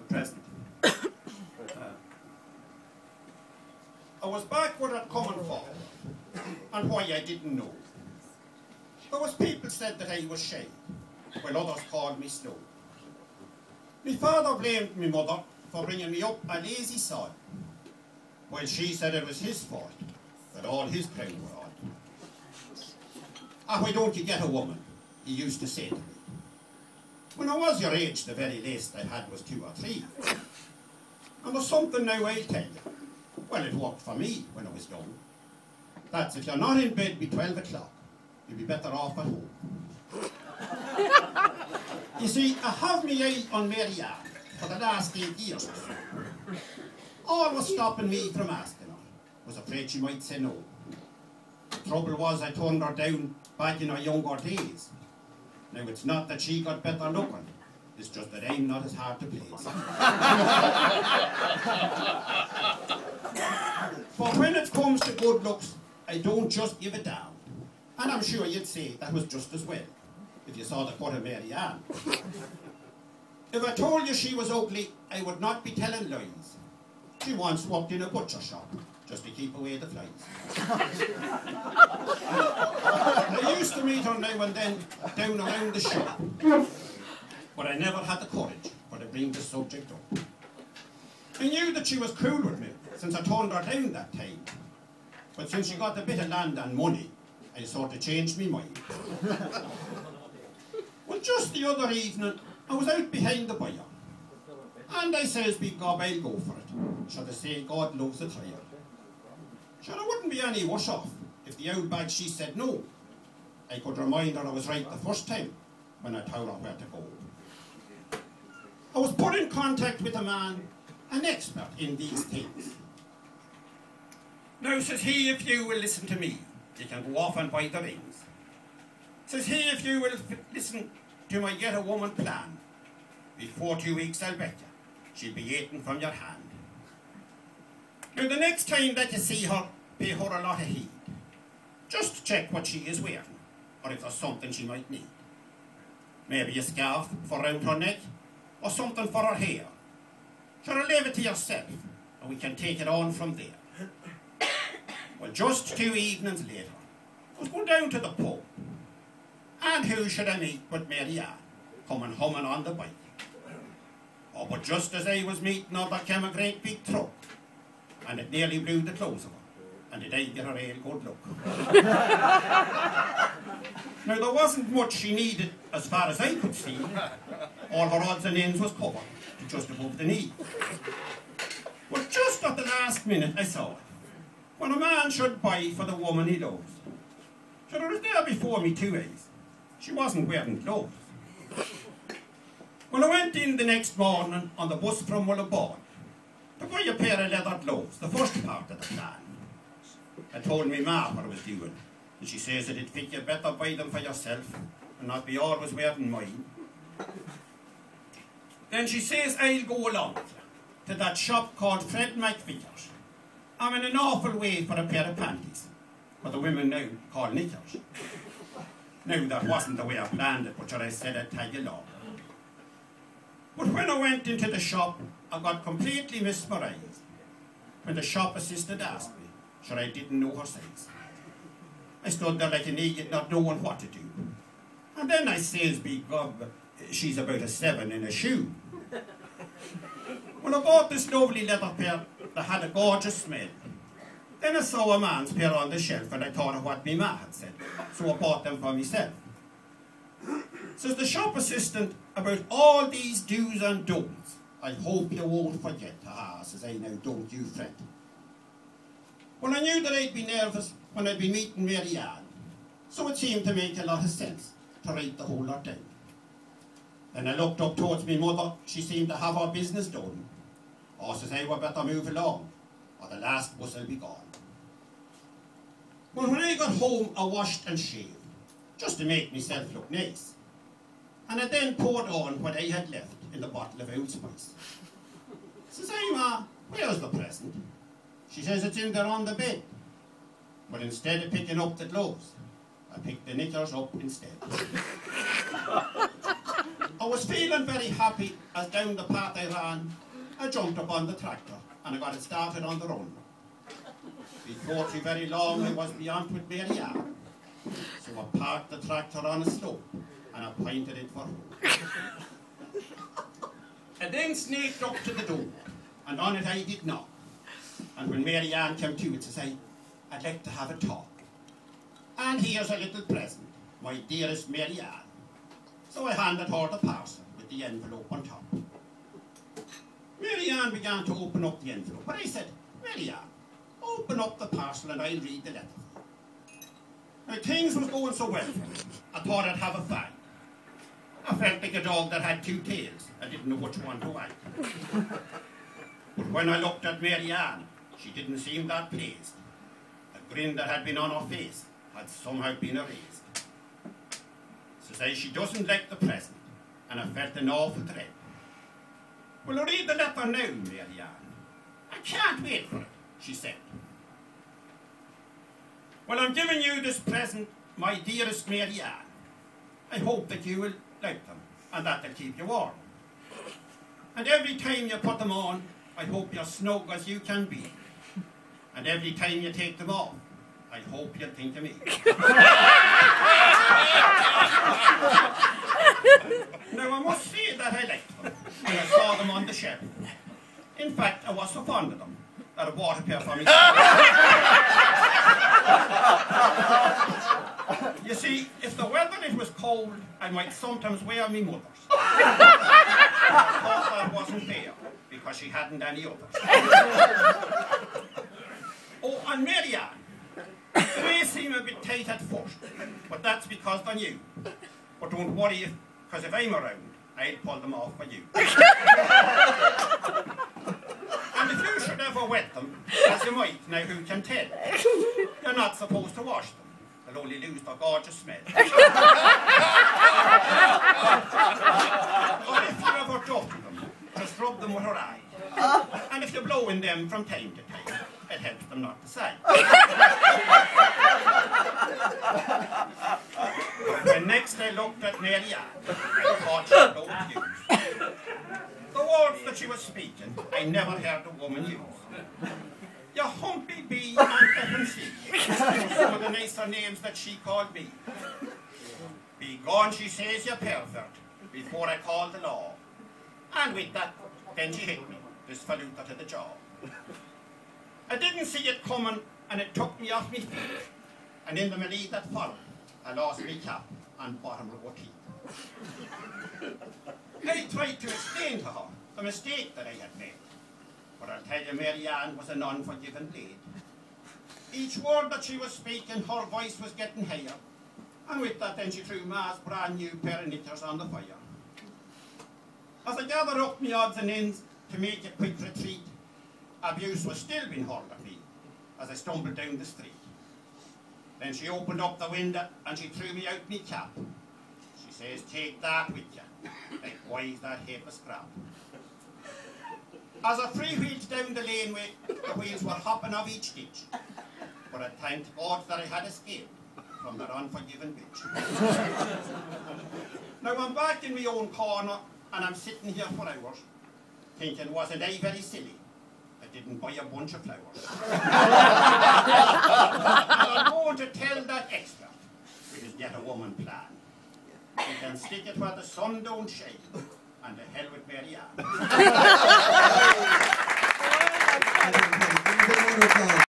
present. I was backward at coming forward, and why I didn't know. There was people said that I was shy, while others called me slow. My father blamed me mother for bringing me up a lazy sod, while she said it was his fault, that all his crown were on. Ah, why don't you get a woman, he used to say to me. When I was your age, the very least I had was 2 or 3. And there's something now I'll tell you. Well, it worked for me when I was young. That's if you're not in bed by 12 o'clock, you'll be better off at home. You see, I have my eye on Mary Ann for the last 8 years or so. All was stopping me from asking her was afraid she might say no. The trouble was I turned her down back in her younger days. Now it's not that she got better looking, it's just that I'm not as hard to please. For when it comes to good looks, I don't just give it down. And I'm sure you'd say that was just as well, if you saw the cut of Mary Ann. If I told you she was ugly, I would not be telling lies. She once worked in a butcher shop, just to keep away the flies. I used to meet her now and then down around the shop, but I never had the courage for to bring the subject up. I knew that she was cool with me, since I turned her down that time. But since she got a bit of land and money, I sort of changed my mind. Well, just the other evening, I was out behind the buyer, and I says, "Be gob, I'll go for it." Should I say, God loves a trial. Sure, I wouldn't be any worse off if the old bag she said no. I could remind her I was right the first time when I told her where to go. I was put in contact with a man, an expert in these things. Now, says he, if you will listen to me, you can go off and buy the rings. Says he, if you will listen to my get a woman plan, before 2 weeks I'll bet you, she'll be eating from your hand. Now the next time that you see her, pay her a lot of heed. Just check what she is wearing, or if there's something she might need. Maybe a scarf for round her neck, or something for her hair. Sure, I'll leave it to yourself, and we can take it on from there. Well, just 2 evenings later, I was going down to the pub. And who should I meet but Mary Ann, coming humming on the bike. Oh, but just as I was meeting her, there came a great big truck, and it nearly blew the clothes of her, and it ain't get her real good look. Now, there wasn't much she needed as far as I could see. All her odds and ends was covered to just above the knee. But just at the last minute I saw it, when a man should buy for the woman he loves. So it was there before me 2 days. She wasn't wearing gloves. Well, I went in the next morning on the bus from Mulligan to buy a pair of leather gloves, the first part of the plan. I told me ma what I was doing, and she says that it'd fit you better buy them for yourself and not be always wearing mine. Then she says I'll go along with you to that shop called Fred McVitier's. I'm in an awful way for a pair of panties, what the women now call knickers. Now, that wasn't the way I planned it, but sure I said I'd tag along. But when I went into the shop, I got completely mesmerised when the shop assistant asked me, sure I didn't know her size. I stood there like an idiot, not knowing what to do. And then I says, "Big gob, she's about a 7 in a shoe." Well, I bought this lovely leather pair that had a gorgeous smell. Then I saw a man's pair on the shelf and I thought of what my ma had said, so I bought them for myself. Says the shop assistant, "About all these do's and don'ts, I hope you won't forget." "Ah," says I, "now don't you fret." Well, I knew that I'd be nervous when I'd be meeting Mary Ann, so it seemed to make a lot of sense to write the whole lot down. Then I looked up towards me mother. She seemed to have her business done. "Oh," says I, "we better move along, or the last bus will be gone." Well, when I got home, I washed and shaved, just to make myself look nice. And I then poured on what I had left in the bottle of Old Spice. Says I, "Ma, where's the present?" She says, "It's in there on the bed." But instead of picking up the gloves, I picked the knickers up instead. I was feeling very happy as down the path I ran. I jumped up on the tractor and I got it started on the run. Before too very long I was beyond with Mary Ann. So I parked the tractor on a slope and I pointed it for home. I then snaked up to the door and on it I did knock. And when Mary Ann came to it, she said, I'd like to have a talk. And here's a little present, my dearest Mary Ann. So I handed her the parcel with the envelope on top. Mary Ann began to open up the envelope, but I said, Mary Ann, open up the parcel and I'll read the letter. Now things was going so well for me, I thought I'd have a fight. I felt like a dog that had two tails. I didn't know which one to wag. But when I looked at Mary Ann, she didn't seem that pleased. The grin that had been on her face had somehow been erased. So says she doesn't like the present, and I felt an awful dread. Will I read the letter now, Mary Ann? I can't wait for it, she said. Well, I'm giving you this present, my dearest Mary Ann. I hope that you will like them, and that they'll keep you warm. And every time you put them on, I hope you're snug as you can be. And every time you take them off, I hope you'll think of me. Now, I must say that I liked them when I saw them on the shelf. In fact, I was so fond of them that I bought a pair for myself. You see, if the weather it was cold, I might sometimes wear me mother's. I thought that wasn't fair, because she hadn't any others. Oh, and Mary Ann, they may seem a bit tight at first, but that's because they're new. But don't worry, because if I'm around, I'll pull them off for you. And if you should ever wet them, as you might, now who can tell? You're not supposed to wash them. They'll only lose their gorgeous smell. Or if you ever duffer them, just rub them with her eye. And if you blow in them from time to time, it helps them not to sigh. When next I looked at Mary Ann, I thought she had no excuse. The words that she was speaking, I never heard a woman use. You humpy bee and F&C were some of the nicer names that she called me. Be gone, she says, you pervert, before I called the law. And with that, then she hit me, this faluta to the jaw. I didn't see it coming, and it took me off me feet. And in the melee that followed, I lost me cap and bottom row teeth. I tried to explain to her the mistake that I had made. But I'll tell you, Mary Ann was an unforgiving blade. Each word that she was speaking, her voice was getting higher. And with that, then she threw Ma's brand new pair of knickers on the fire. As I gathered up my odds and ends to make a quick retreat, abuse was still being hurled at me as I stumbled down the street. Then she opened up the window and she threw me out my cap. She says, take that with you. Likewise, that heap of scrap. As I free-wheeled down the laneway, the wheels were hopping off each ditch. But I thanked God that I had escaped from that unforgiving bitch. Now I'm back in my own corner and I'm sitting here for hours, thinking, wasn't I very silly? I didn't buy a bunch of flowers. And I'm going to tell that expert, which is yet a woman plan. You can stick it where the sun don't shine, and the hell with Mary Ann.